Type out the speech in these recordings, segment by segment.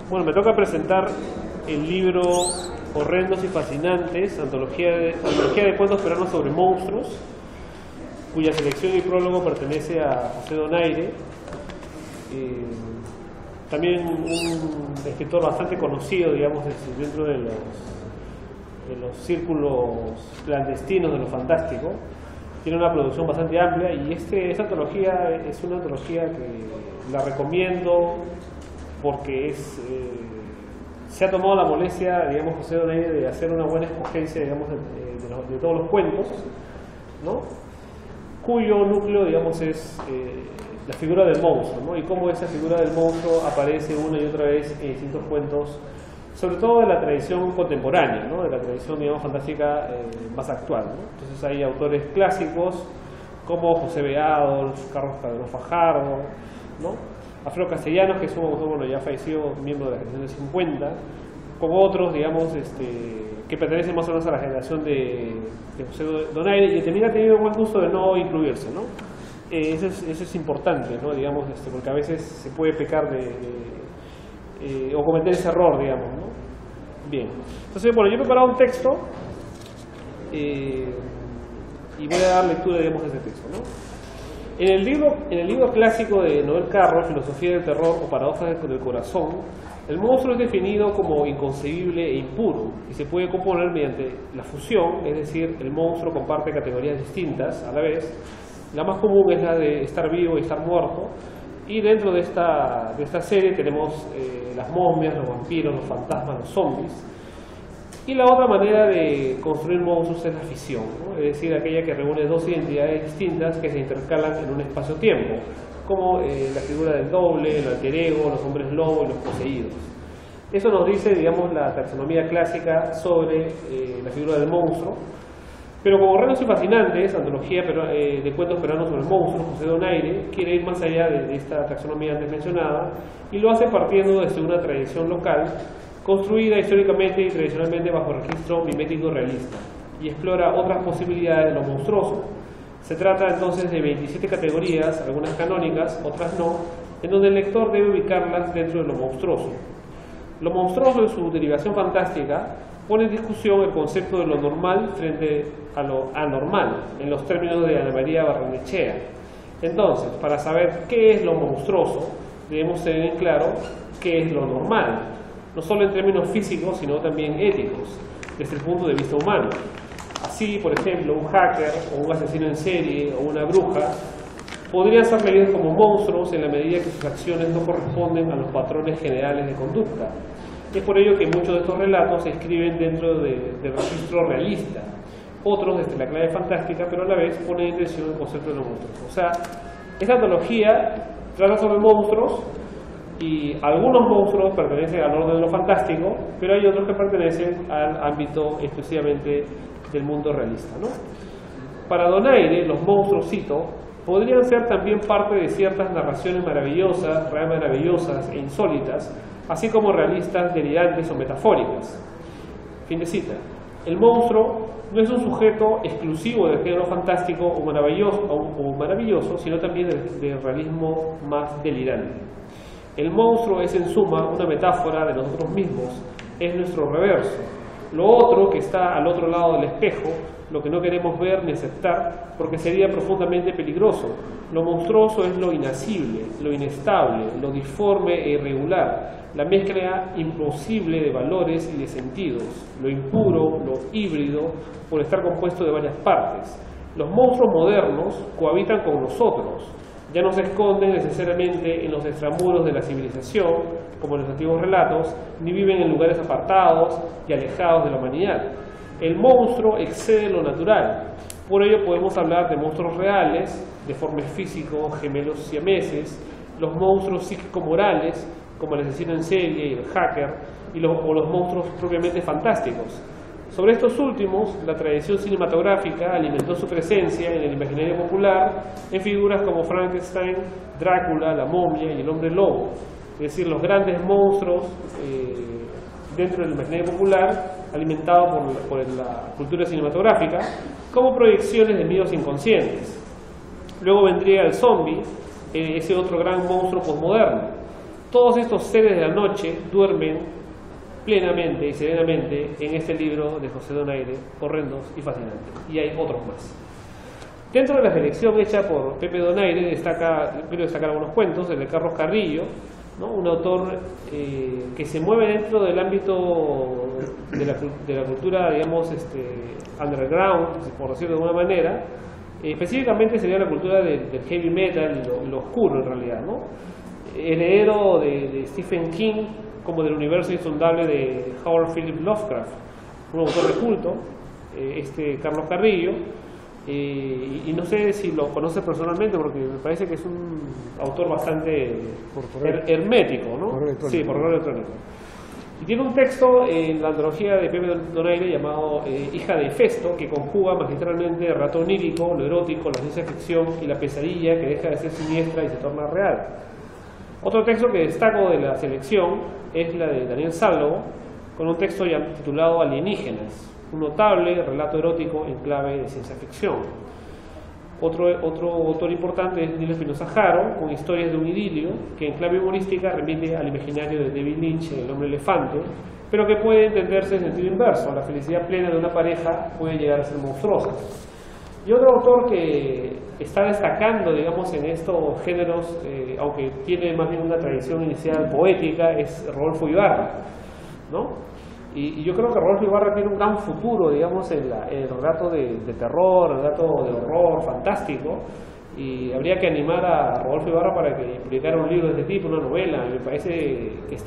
Bueno, me toca presentar el libro Horrendos y Fascinantes, antología de cuentos peruanos sobre monstruos, cuya selección y prólogo pertenece a José Donaire, también un escritor bastante conocido, digamos, dentro de los círculos clandestinos de lo fantástico. Tiene una producción bastante amplia y esta antología es una antología que la recomiendo porque se ha tomado la molestia, digamos, José Donaire, de hacer una buena escogencia, digamos, de todos los cuentos, ¿no? Cuyo núcleo, digamos, es la figura del monstruo, ¿no? Y cómo esa figura del monstruo aparece una y otra vez en distintos cuentos, sobre todo de la tradición contemporánea, ¿no? De la tradición, digamos, fantástica más actual, ¿no? Entonces hay autores clásicos como José B. Adolf, Carlos Calderón Fajardo, ¿no? Alfredo Castellanos, que es un autor, bueno, ya fallecido, miembro de la generación de 50, con otros, digamos, que pertenecen más o menos a la generación de José Donaire, y también ha tenido el buen gusto de no incluirse, ¿no? Eso es importante, ¿no? Digamos, porque a veces se puede pecar o cometer ese error, digamos, ¿no? Bien, entonces, bueno, yo he preparado un texto y voy a dar lectura, digamos, de ese texto, ¿no? En el libro clásico de Noel Carro, Filosofía del Terror o Paradojas del Corazón, el monstruo es definido como inconcebible e impuro y se puede componer mediante la fusión, es decir, el monstruo comparte categorías distintas a la vez. La más común es la de estar vivo y estar muerto, y dentro de esta serie tenemos las momias, los vampiros, los fantasmas, los zombies. Y la otra manera de construir monstruos es la fisión, ¿no? Es decir, aquella que reúne dos identidades distintas que se intercalan en un espacio-tiempo, como la figura del doble, el alter ego, los hombres lobo y los poseídos. Eso nos dice, digamos, la taxonomía clásica sobre la figura del monstruo. Pero como Horrendos y Fascinantes, antología de cuentos peruanos sobre monstruos, José Donaire quiere ir más allá de esta taxonomía antes mencionada y lo hace partiendo desde una tradición local construida históricamente y tradicionalmente bajo registro mimético realista, y explora otras posibilidades de lo monstruoso. Se trata entonces de 27 categorías, algunas canónicas, otras no, en donde el lector debe ubicarlas dentro de lo monstruoso. Lo monstruoso en su derivación fantástica pone en discusión el concepto de lo normal frente a lo anormal, en los términos de Ana María Barrenechea. Entonces, para saber qué es lo monstruoso, debemos tener en claro qué es lo normal, no solo en términos físicos, sino también éticos, desde el punto de vista humano. Así, por ejemplo, un hacker, o un asesino en serie, o una bruja, podrían ser leídos como monstruos en la medida que sus acciones no corresponden a los patrones generales de conducta. Es por ello que muchos de estos relatos se escriben dentro del registro realista, otros desde la clave fantástica, pero a la vez ponen en tensión el concepto de los monstruos. O sea, esta antología trata sobre monstruos, y algunos monstruos pertenecen al orden de lo fantástico, pero hay otros que pertenecen al ámbito exclusivamente del mundo realista, ¿no? Para Donaire, los monstruos, cito, podrían ser también parte de ciertas narraciones maravillosas e insólitas, así como realistas, delirantes o metafóricas. Fin de cita. El monstruo no es un sujeto exclusivo del género fantástico o maravilloso, sino también del realismo más delirante. El monstruo es en suma una metáfora de nosotros mismos, es nuestro reverso. Lo otro que está al otro lado del espejo, lo que no queremos ver ni aceptar, porque sería profundamente peligroso. Lo monstruoso es lo inasible, lo inestable, lo disforme e irregular, la mezcla imposible de valores y de sentidos, lo impuro, lo híbrido, por estar compuesto de varias partes. Los monstruos modernos cohabitan con nosotros, ya no se esconden necesariamente en los extramuros de la civilización, como en los antiguos relatos, ni viven en lugares apartados y alejados de la humanidad. El monstruo excede lo natural. Por ello podemos hablar de monstruos reales, deformes físicos, gemelos siameses, los monstruos psíquico-morales, como el asesino en serie y el hacker, o los monstruos propiamente fantásticos. Sobre estos últimos, la tradición cinematográfica alimentó su presencia en el imaginario popular en figuras como Frankenstein, Drácula, la momia y el hombre lobo. Es decir, los grandes monstruos dentro del imaginario popular, alimentado por la cultura cinematográfica, como proyecciones de miedos inconscientes. Luego vendría el zombie, ese otro gran monstruo posmoderno. todos estos seres de la noche duermen plenamente y serenamente en este libro de José Donaire, horrendos y fascinantes. Y hay otros más. Dentro de la selección hecha por Pepe Donaire, quiero destacar algunos cuentos, el de Carlos Carrillo, ¿no? Un autor que se mueve dentro del ámbito de la cultura, digamos, underground, por decirlo de alguna manera. Específicamente sería la cultura del heavy metal, lo oscuro en realidad, ¿no? Heredero de Stephen King, como del universo insondable de Howard Phillips Lovecraft, un autor de culto, Carlos Carrillo. Y no sé si lo conoce personalmente, porque me parece que es un autor bastante hermético, ¿no? Sí, por correo electrónico. Y tiene un texto en la antología de Pepe Donaire llamado Hija de Hefesto, que conjuga magistralmente el relato onírico, lo erótico, la ciencia ficción y la pesadilla que deja de ser siniestra y se torna real. Otro texto que destaco de la selección es la de Daniel Sálogo, con un texto titulado Alienígenas, un notable relato erótico en clave de ciencia ficción. Otro autor importante es Nilo Espinosa Jaro, con historias de un idilio que en clave humorística remite al imaginario de David Lynch en El hombre elefante, pero que puede entenderse en sentido inverso. La felicidad plena de una pareja puede llegar a ser monstruosa. Y otro autor que está destacando, digamos, en estos géneros, aunque tiene más bien una tradición inicial poética, es Rodolfo Ibarra, ¿no? Y yo creo que Rodolfo Ibarra tiene un gran futuro, digamos, en el relato de terror, el relato de horror fantástico, y habría que animar a Rodolfo Ibarra para que publicara un libro de este tipo, una novela. Me parece que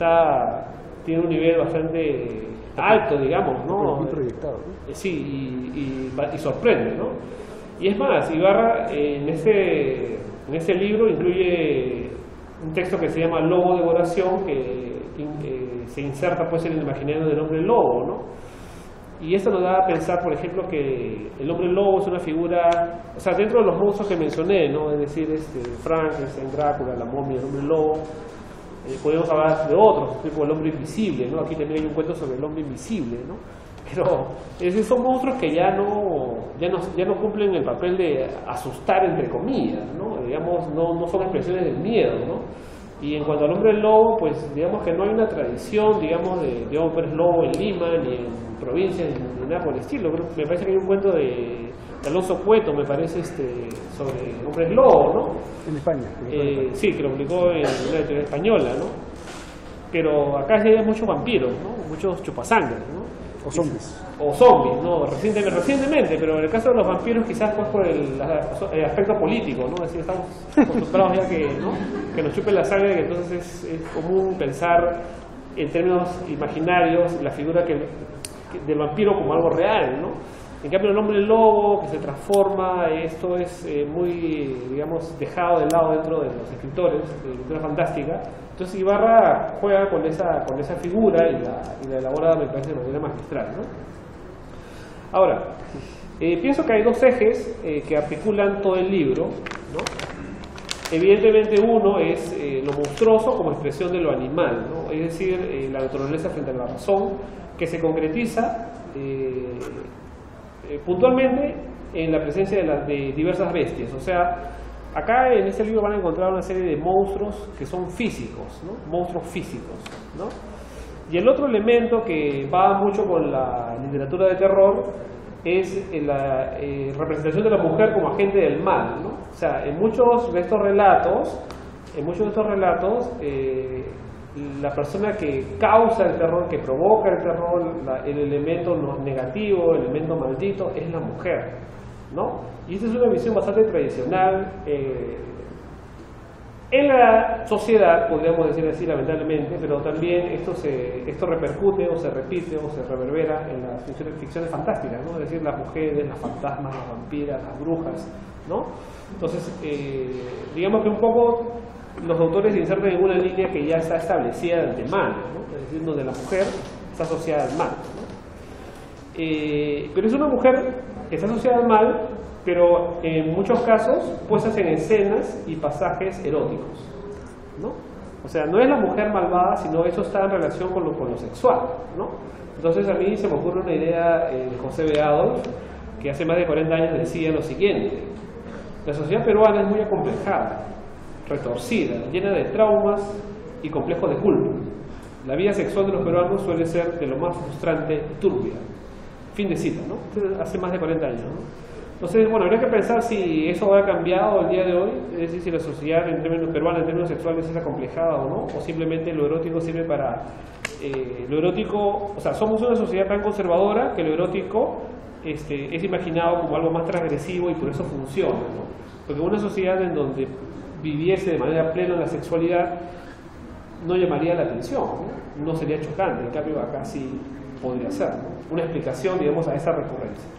tiene un nivel bastante alto, digamos, ¿no? Muy proyectado, ¿no? Sí, y sorprende, ¿no? Y es más, Ibarra en ese libro incluye un texto que se llama Lobo Devoración, que se inserta pues en el imaginario del hombre lobo, ¿no? Y esto nos da a pensar, por ejemplo, que el hombre lobo es una figura, o sea, dentro de los monstruos que mencioné, ¿no? Es decir, Frankenstein, Drácula, la momia, el hombre lobo, podemos hablar de otros, tipo el hombre invisible, ¿no? Aquí también hay un cuento sobre el hombre invisible, ¿no? Pero es decir, son monstruos que ya no cumplen el papel de asustar, entre comillas, ¿no? Digamos, no son expresiones del miedo, ¿no? Y en cuanto al hombre lobo, pues digamos que no hay una tradición, digamos, de hombres lobo en Lima, ni en provincias, ni nada por el estilo. Me parece que hay un cuento de Alonso Cueto, me parece, sobre hombres lobo, ¿no? En España. Sí, que lo publicó en una editorial española, ¿no? Pero acá sí hay muchos vampiros, ¿no? Muchos chupasangres, ¿no? O zombies. O zombies, ¿no? Recientemente, pero en el caso de los vampiros quizás pues por el aspecto político, ¿no? Es decir, estamos acostumbrados ya que nos chupen la sangre, que entonces es común pensar en términos imaginarios la figura del vampiro como algo real, ¿no? En cambio el hombre lobo que se transforma, esto es muy, digamos, dejado de lado dentro de los escritores de literatura fantástica. Entonces Ibarra juega con esa figura y la elabora, me parece, de manera magistral, ¿no? Ahora, pienso que hay dos ejes que articulan todo el libro, ¿no? Evidentemente uno es lo monstruoso como expresión de lo animal, ¿no? Es decir, la naturaleza frente a la razón, que se concretiza puntualmente en la presencia de diversas bestias. O sea, acá en este libro van a encontrar una serie de monstruos que son físicos, ¿no? Monstruos físicos, ¿no? Y el otro elemento que va mucho con la literatura de terror es la representación de la mujer como agente del mal, ¿no? O sea, en muchos de estos relatos, la persona que causa el terror, que provoca el terror, el elemento negativo, el elemento maldito, es la mujer, ¿no? Y esta es una visión bastante tradicional en la sociedad, podríamos decir así, lamentablemente, pero también esto repercute o se repite o se reverbera en las ficciones fantásticas, ¿no? Es decir, las mujeres, las fantasmas, las vampiras, las brujas, ¿no? Entonces, digamos que un poco los autores se insertan en una línea que ya está establecida de antemano, ¿no? Es decir, donde la mujer está asociada al mal, ¿no? Pero es una mujer que está asociada al mal, pero en muchos casos puestas en escenas y pasajes eróticos, ¿no? O sea, no es la mujer malvada, sino eso está en relación con lo sexual, ¿no? Entonces a mí se me ocurre una idea de José B. Adolf, que hace más de 40 años decía lo siguiente: la sociedad peruana es muy acomplejada, retorcida, llena de traumas y complejo de culpa. La vida sexual de los peruanos suele ser de lo más frustrante y turbia. Fin de cita, ¿no? Hace más de 40 años, ¿no? Entonces, bueno, habría que pensar si eso ha cambiado el día de hoy, es decir, si la sociedad en términos peruana, en términos sexuales, es acomplejada o no, o simplemente lo erótico sirve para... lo erótico, o sea, somos una sociedad tan conservadora que lo erótico es imaginado como algo más transgresivo y por eso funciona, ¿no? Porque una sociedad en donde viviese de manera plena la sexualidad no llamaría la atención, no sería chocante, en cambio acá sí podría ser, ¿no? Una explicación, digamos, a esa recurrencia.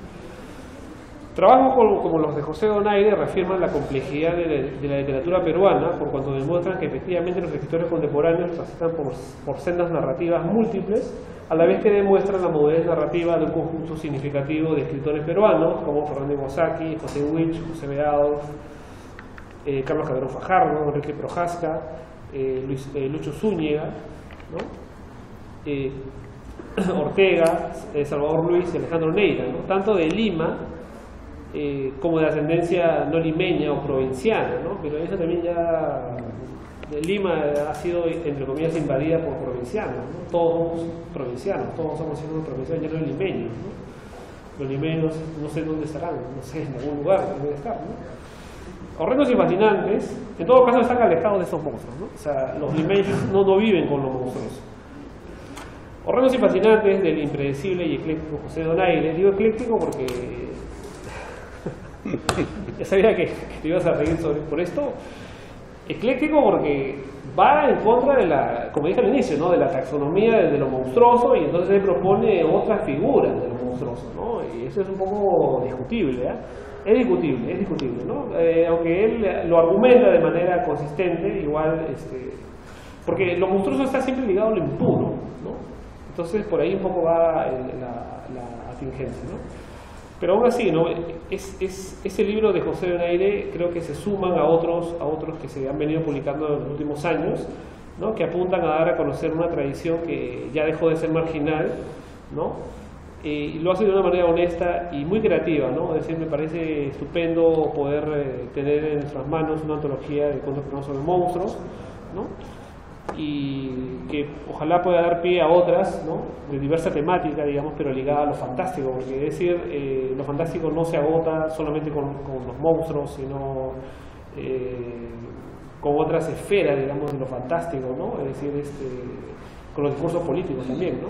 Trabajos como los de José Donaire reafirman la complejidad de la literatura peruana, por cuanto demuestran que efectivamente los escritores contemporáneos transitan por sendas narrativas múltiples, a la vez que demuestran la modernidad narrativa de un conjunto significativo de escritores peruanos, como Fernando Mosaki, José Huich, José Beados, Carlos Calderón Fajardo, Enrique Prohaska, Lucho Zúñiga, ¿no? Ortega, Salvador Luis y Alejandro Neira, ¿no? Tanto de Lima como de ascendencia no limeña o provinciana, ¿no? Pero eso también ya de Lima ha sido, entre comillas, invadida por provincianos, ¿no? Todos somos provincianos, todos somos siendo provincianos, ya no limeños, ¿no? Los limeños no sé dónde estarán, no sé, en algún lugar deben estar, ¿no? Horrendos y fascinantes, en todo caso están alejados de esos monstruos, ¿no? O sea, los limeños no viven con los monstruos. Horrendos y fascinantes del impredecible y ecléctico José Donaire. Digo ecléctico porque ya sabía que te ibas a reír por esto. Ecléctico porque va en contra de la, como dije al inicio, ¿no? De la taxonomía de lo monstruoso, y entonces él propone otras figuras de lo monstruoso, ¿no? Y eso es un poco discutible, ¿eh? Es discutible, ¿no? Aunque él lo argumenta de manera consistente, igual, porque lo monstruoso está siempre ligado a lo impuro, ¿no? Entonces por ahí un poco va la atingencia, ¿no? Pero aún así, ¿no? Ese libro de José Donaire creo que se suman a otros que se han venido publicando en los últimos años, ¿no? Que apuntan a dar a conocer una tradición que ya dejó de ser marginal, ¿no? Y lo hace de una manera honesta y muy creativa, ¿no? Es decir, me parece estupendo poder tener en nuestras manos una antología de cuentos peruanos sobre monstruos, ¿no? Y que ojalá pueda dar pie a otras, ¿no? De diversa temática, digamos, pero ligada a lo fantástico, porque es decir, lo fantástico no se agota solamente con los monstruos, sino con otras esferas, digamos, de lo fantástico, ¿no? Es decir, con los discursos políticos también, ¿no?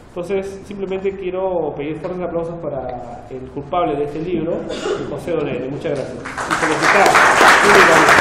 Entonces, simplemente quiero pedir fuertes aplausos para el culpable de este libro, José Donaire. Muchas gracias. Y felicitar